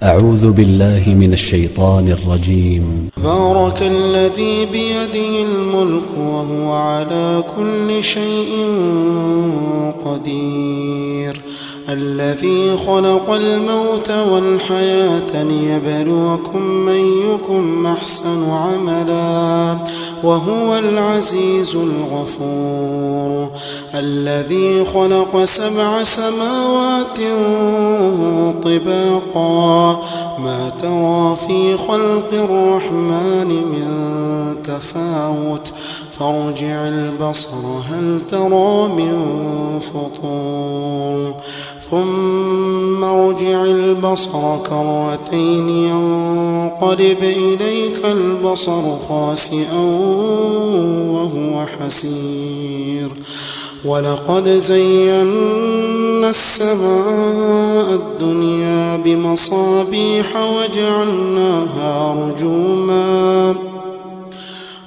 أعوذ بالله من الشيطان الرجيم. بارك الذي بيده الملك وهو على كل شيء قدير، الذي خلق الموت والحياة ليبلوكم أيكم أحسن عملا وهو العزيز الغفور، الذي خلق 7 سماوات طباقا ما ترى في خلق الرحمن من تفاوت فارجع البصر هل ترى من فطور ثم ارجع البصر كرتين ينقلب إليك البصر خاسئا وهو حسير، ولقد زينا السماء الدنيا بمصابيح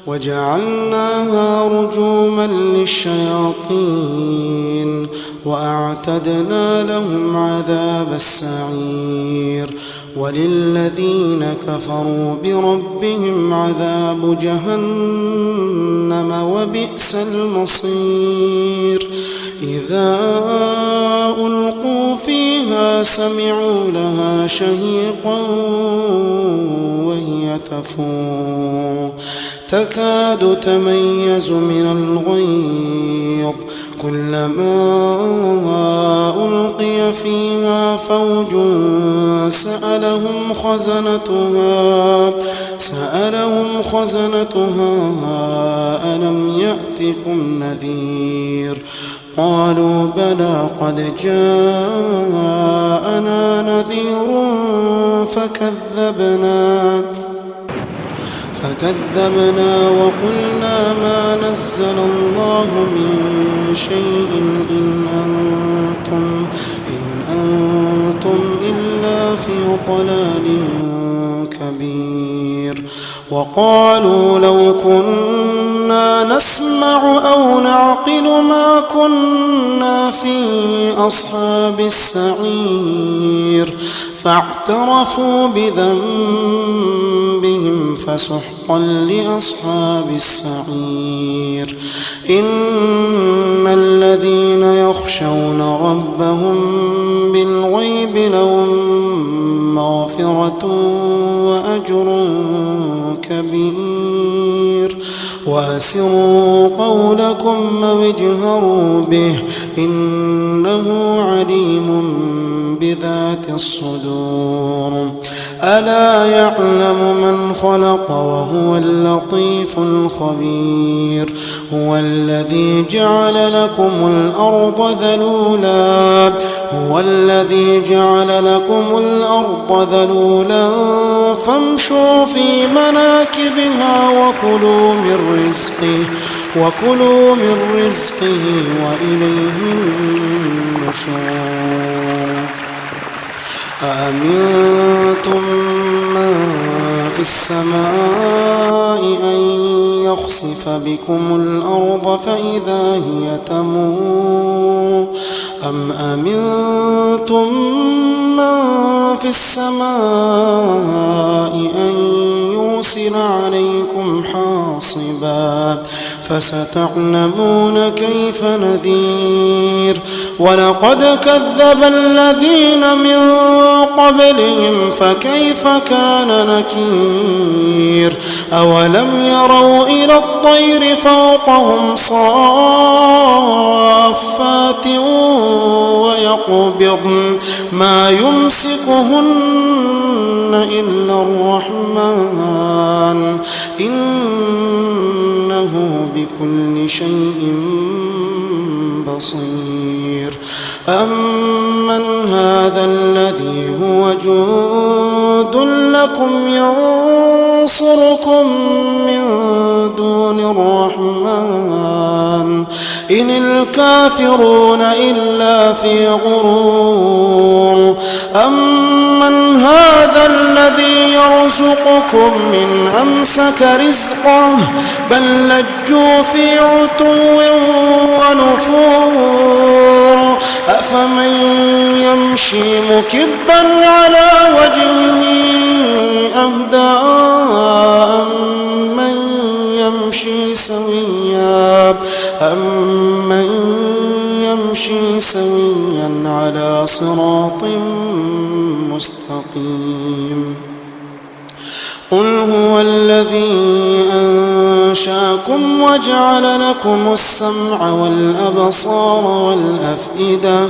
وجعلناها رجوما للشياطين وأعتدنا لهم عذاب السعير، وللذين كفروا بربهم عذاب جهنم وبئس المصير، إذا ألقوا فيها سمعوا لها شهيقا وهي تفور تكاد تميز من الغيظ، كلما ألقي فيها فوج سألهم خزنتها ألم يأتكم نذير، قالوا بلى قد جاءنا نذير فكذبنا وقلنا ما نزل الله من شيء إن أنتم إلا في ضلال كبير، وقالوا لو كنا نسمع أو نعقل ما كنا في أصحاب السعير، فاعترفوا بذنبهم فسحقا لأصحاب السعير، إن الذين يخشون ربهم بالغيب لهم مغفرة وأجر كبير، وأسروا قولكم أو اجهروا به إنه عليم بذات الصدور، ألا يعلم من خلق وهو اللطيف الخبير، هو الذي جعل لكم الأرض ذلولا فامشوا في مناكبها وكلوا من رزقه وإليه النشور، أأمنتم من في السماء أن يخسف بكم الأرض فإذا هي تمور، أم أمنتم من في السماء أن يرسل عليكم حاصبا فستعلمون كيف نذير، ولقد كذب الذين من قبلهم فكيف كان نكير، أولم يروا إلى الطير فوقهم صافات ويقبضن ما يمسكهن إلا الرحمن إنه بكل شيء بصير، أمن هذا الذي هو جند لكم ينصركم من دون الرحمن إن الكافرون إلا في غرور، أمن هذا الذي يرزقكم من أمسك رزقه بل لجوا في عتو ونفور، أفمن يمشي مكبا على وجهه مستقيم. قل هو الذي أنشاكم وجعل لكم السمع والأبصار والأفئدة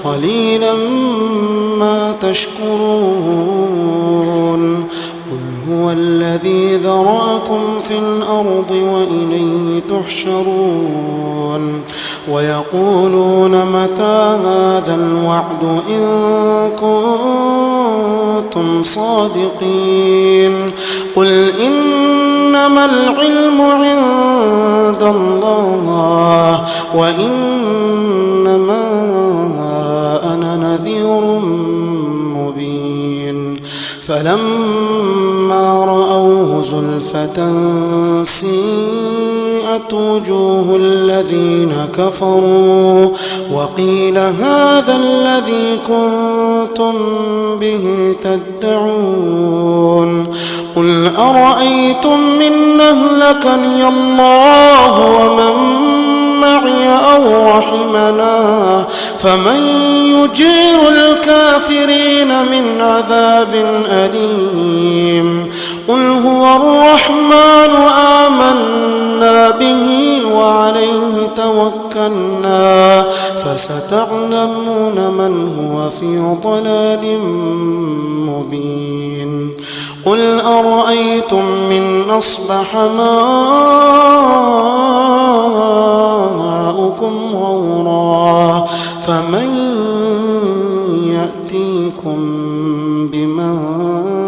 قليلا ما تشكرون. قل هو الذي ذرأكم في الأرض وإليه تحشرون. ويقولون متى هذا الوعد إن كنتم صادقين. قل إنما العلم عند الله وإنما أنا نذير مبين. فلما رأوه زلفة سيئت وجوه الذين كفروا وقيل هذا الذي كنتم به تدعون. قل أرأيتم من أهلكني الله ومن معي أو رحمنا فمن يجير الكافرين من عذاب أليم. قل هو الرحمن آمنا به وعليه توكلنا فستعلمون من هو في ضلال مبين. قل أرأيتم من أصبح ماؤكم غورا فمن يأتيكم بماء